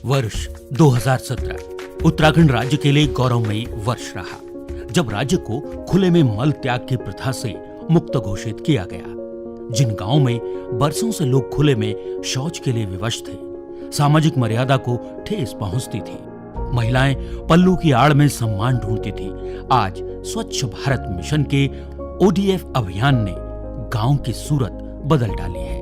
वर्ष 2017 उत्तराखंड राज्य के लिए गौरवमयी वर्ष रहा, जब राज्य को खुले में मल त्याग की प्रथा से मुक्त घोषित किया गया। जिन गांवों में बरसों से लोग खुले में शौच के लिए विवश थे, सामाजिक मर्यादा को ठेस पहुंचती थी, महिलाएं पल्लू की आड़ में सम्मान ढूंढती थी, आज स्वच्छ भारत मिशन के ODF अभियान ने गांव की सूरत बदल डाली है।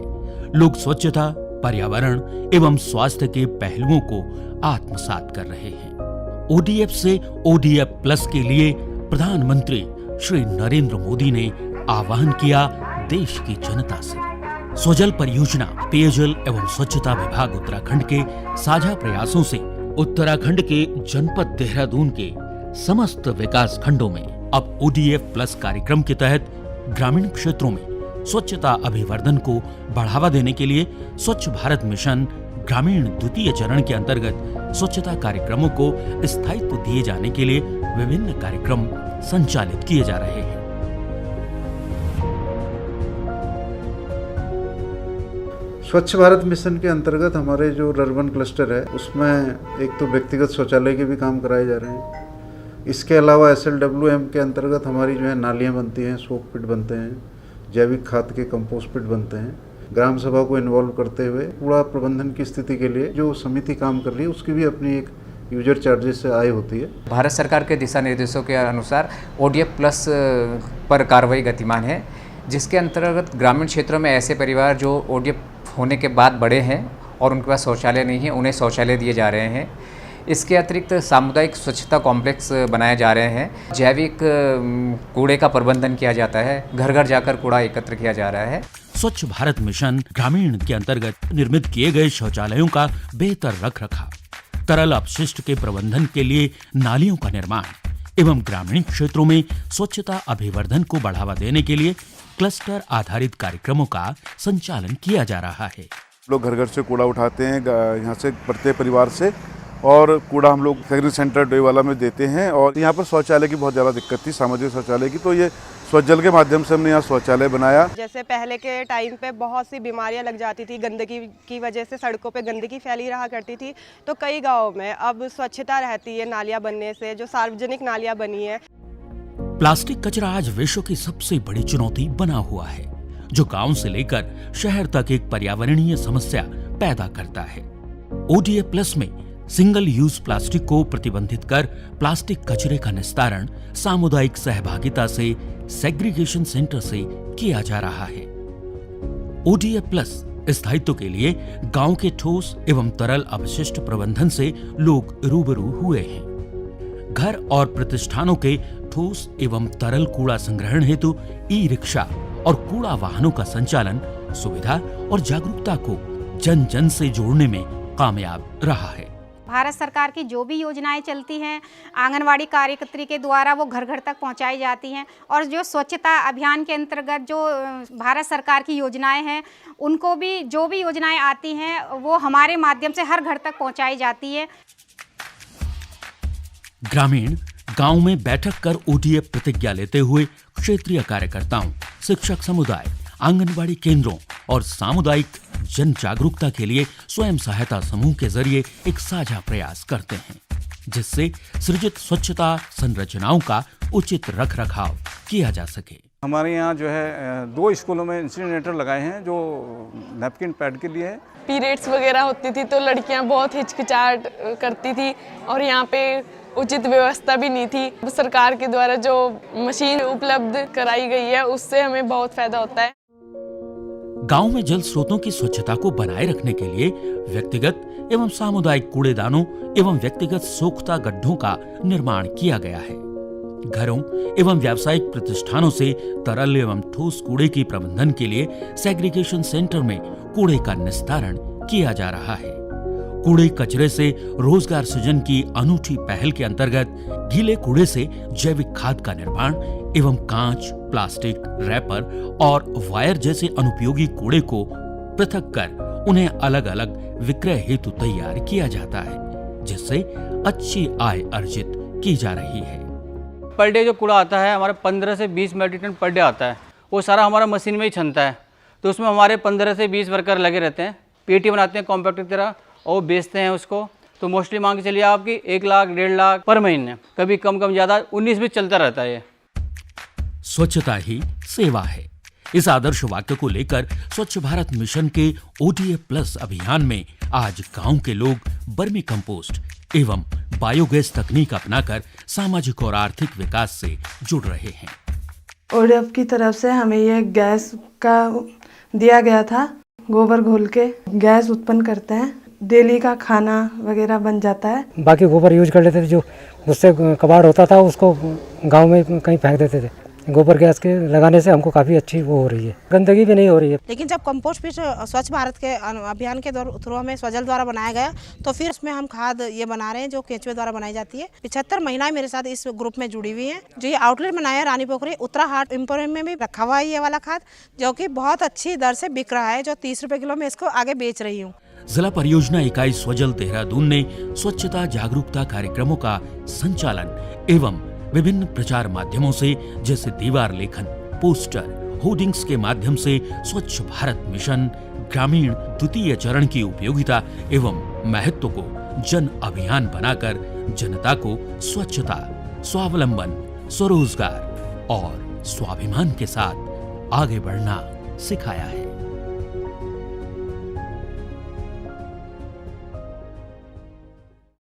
लोग स्वच्छता, पर्यावरण एवं स्वास्थ्य के पहलुओं को आत्मसात कर रहे हैं। ODF से ODF प्लस के लिए प्रधानमंत्री श्री नरेंद्र मोदी ने आह्वान किया देश की जनता से। स्वजल परियोजना, पेयजल एवं स्वच्छता विभाग उत्तराखंड के साझा प्रयासों से उत्तराखंड के जनपद देहरादून के समस्त विकास खंडों में अब ODF प्लस कार्यक्रम के तहत ग्रामीण क्षेत्रों में स्वच्छता अभिवर्धन को बढ़ावा देने के लिए स्वच्छ भारत मिशन ग्रामीण द्वितीय चरण के अंतर्गत स्वच्छता कार्यक्रमों को स्थायित्व दिए जाने के लिए विभिन्न कार्यक्रम संचालित किए जा रहे हैं। स्वच्छ भारत मिशन के अंतर्गत हमारे जो अर्बन क्लस्टर है उसमें एक तो व्यक्तिगत शौचालय के भी काम कराए जा रहे हैं। इसके अलावा SLWM के अंतर्गत हमारी जो है नालियाँ बनती हैं, सोक पिट बनते हैं, जैविक खाद के कंपोस्ट पिट बनते हैं। ग्राम सभा को इन्वॉल्व करते हुए कूड़ा प्रबंधन की स्थिति के लिए जो समिति काम कर रही है उसकी भी अपनी एक यूजर चार्जेस से आय होती है। भारत सरकार के दिशा निर्देशों के अनुसार ODF प्लस पर कार्रवाई गतिमान है, जिसके अंतर्गत ग्रामीण क्षेत्रों में ऐसे परिवार जो ODF होने के बाद बड़े हैं और उनके पास शौचालय नहीं है, उन्हें शौचालय दिए जा रहे हैं। इसके अतिरिक्त सामुदायिक स्वच्छता कॉम्प्लेक्स बनाए जा रहे हैं। जैविक कूड़े का प्रबंधन किया जाता है, घर घर जाकर कूड़ा एकत्र किया जा रहा है। स्वच्छ भारत मिशन ग्रामीण के अंतर्गत निर्मित किए गए शौचालयों का बेहतर रखरखाव, तरल अपशिष्ट के प्रबंधन के लिए नालियों का निर्माण एवं ग्रामीण क्षेत्रों में स्वच्छता अभिवर्धन को बढ़ावा देने के लिए क्लस्टर आधारित कार्यक्रमों का संचालन किया जा रहा है। लोग घर घर से कूड़ा उठाते हैं, यहाँ से प्रत्येक परिवार से, और कूड़ा हम लोग सेग्रीगेशन सेंटर डोईवाला में देते हैं। और यहाँ पर शौचालय की बहुत ज़्यादा दिक्कत थी, सामाजिक शौचालय की, तो ये स्वजल के माध्यम से हमने यहाँ शौचालय बनाया। जैसे पहले के टाइम पे बहुत सी बीमारियां लग जाती थी, गंदगी की वजह से सड़कों पे गंदगी फैली रहा करती थी, तो कई गाँव में अब स्वच्छता रहती है नालियाँ बनने से, जो सार्वजनिक नालियाँ बनी है। प्लास्टिक कचरा आज विश्व की सबसे बड़ी चुनौती बना हुआ है, जो गांव से लेकर शहर तक एक पर्यावरणीय समस्या पैदा करता है। ODF प्लस में सिंगल यूज प्लास्टिक को प्रतिबंधित कर प्लास्टिक कचरे का निस्तारण सामुदायिक सहभागिता से सेग्रीगेशन सेंटर से किया जा रहा है। ODF प्लस स्थायित्व के लिए गांव के ठोस एवं तरल अपशिष्ट प्रबंधन से लोग रूबरू हुए हैं। घर और प्रतिष्ठानों के ठोस एवं तरल कूड़ा संग्रहण हेतु ई-रिक्शा और कूड़ा वाहनों का संचालन सुविधा और जागरूकता को जन जन से जोड़ने में कामयाब रहा है। भारत सरकार की जो भी योजनाएं चलती हैं, आंगनवाड़ी कार्यकर्त्री के द्वारा वो घर घर तक पहुंचाई जाती हैं, और जो स्वच्छता अभियान के अंतर्गत जो भारत सरकार की योजनाएं हैं, उनको भी जो भी योजनाएं आती हैं वो हमारे माध्यम से हर घर तक पहुंचाई जाती है। ग्रामीण गांव में बैठक कर ODF प्रतिज्ञा लेते हुए क्षेत्रीय कार्यकर्ताओं, शिक्षक समुदाय, आंगनबाड़ी केंद्रों और सामुदायिक जन जागरूकता के लिए स्वयं सहायता समूह के जरिए एक साझा प्रयास करते हैं, जिससे सृजित स्वच्छता संरचनाओं का उचित रखरखाव किया जा सके। हमारे यहाँ जो है 2 स्कूलों में इंसिनरेटर लगाए हैं जो नैपकिन पैड के लिए है। पीरियड्स वगैरह होती थी तो लड़कियाँ बहुत हिचकिचाहट करती थी और यहाँ पे उचित व्यवस्था भी नहीं थी। सरकार के द्वारा जो मशीन उपलब्ध कराई गई है उससे हमें बहुत फायदा होता है। गांव में जल स्रोतों की स्वच्छता को बनाए रखने के लिए व्यक्तिगत एवं सामुदायिक कूड़ेदानों एवं व्यक्तिगत सोख्ता गड्ढों का निर्माण किया गया है। घरों एवं व्यावसायिक प्रतिष्ठानों से तरल एवं ठोस कूड़े की प्रबंधन के लिए सेग्रीगेशन सेंटर में कूड़े का निस्तारण किया जा रहा है। कूड़े कचरे से रोजगार सृजन की अनूठी पहल के अंतर्गत गीले कूड़े से जैविक खाद का निर्माण एवं कांच, प्लास्टिक, रैपर और वायर जैसे अनुपयोगी कूड़े को पृथक कर उन्हें अलग अलग विक्रय हेतु तैयार किया जाता है, जिससे अच्छी आय अर्जित की जा रही है। पर डे जो कूड़ा आता है हमारे 15 से 20 मेट्रिक टन पर डे आता है, वो सारा हमारा मशीन में ही छनता है। तो उसमें हमारे 15 से 20 वर्कर लगे रहते हैं, पेटी बनाते हैं कॉम्पैक्ट की तरह और बेचते हैं उसको। तो मोस्टली मान के चलिए आपकी 1 लाख 1.5 लाख पर महीने, कभी कम कम ज़्यादा 19-20 चलता रहता है ये। स्वच्छता ही सेवा है, इस आदर्श वाक्य को लेकर स्वच्छ भारत मिशन के ODF प्लस अभियान में आज गांव के लोग वर्मी कंपोस्ट एवं बायोगैस तकनीक अपनाकर सामाजिक और आर्थिक विकास से जुड़ रहे हैं। ODF की तरफ से हमें ये गैस का दिया गया था, गोबर घोल के गैस उत्पन्न करते हैं, डेली का खाना वगैरह बन जाता है। बाकी गोबर यूज कर लेते थे, जो उससे कबाड़ होता था उसको गांव में कहीं फेंक देते थे। गोबर गैस के लगाने से हमको काफ़ी अच्छी वो हो रही है, गंदगी भी नहीं हो रही है। लेकिन जब कंपोस्ट पिट स्वच्छ भारत के अभियान के थ्रू हमें स्वजल द्वारा बनाया गया, तो फिर उसमें हम खाद ये बना रहे हैं जो केंचुए द्वारा बनाई जाती है। 75 महिलाएं मेरे साथ इस ग्रुप में जुड़ी हुई हैं। जो ये आउटलेट बनाया है रानी पोखरी उत्तराहाट एम्पोरियम में भी रखा हुआ है ये वाला खाद, जो कि बहुत अच्छी दर से बिक रहा है, जो 30 रुपए किलो में इसको आगे बेच रही हूँ। जिला परियोजना इकाई स्वजल देहरादून ने स्वच्छता जागरूकता कार्यक्रमों का संचालन एवं विभिन्न प्रचार माध्यमों से जैसे दीवार लेखन, पोस्टर, होर्डिंग्स के माध्यम से स्वच्छ भारत मिशन ग्रामीण द्वितीय चरण की उपयोगिता एवं महत्व को जन अभियान बनाकर जनता को स्वच्छता, स्वावलंबन, स्वरोजगार और स्वाभिमान के साथ आगे बढ़ना सिखाया है।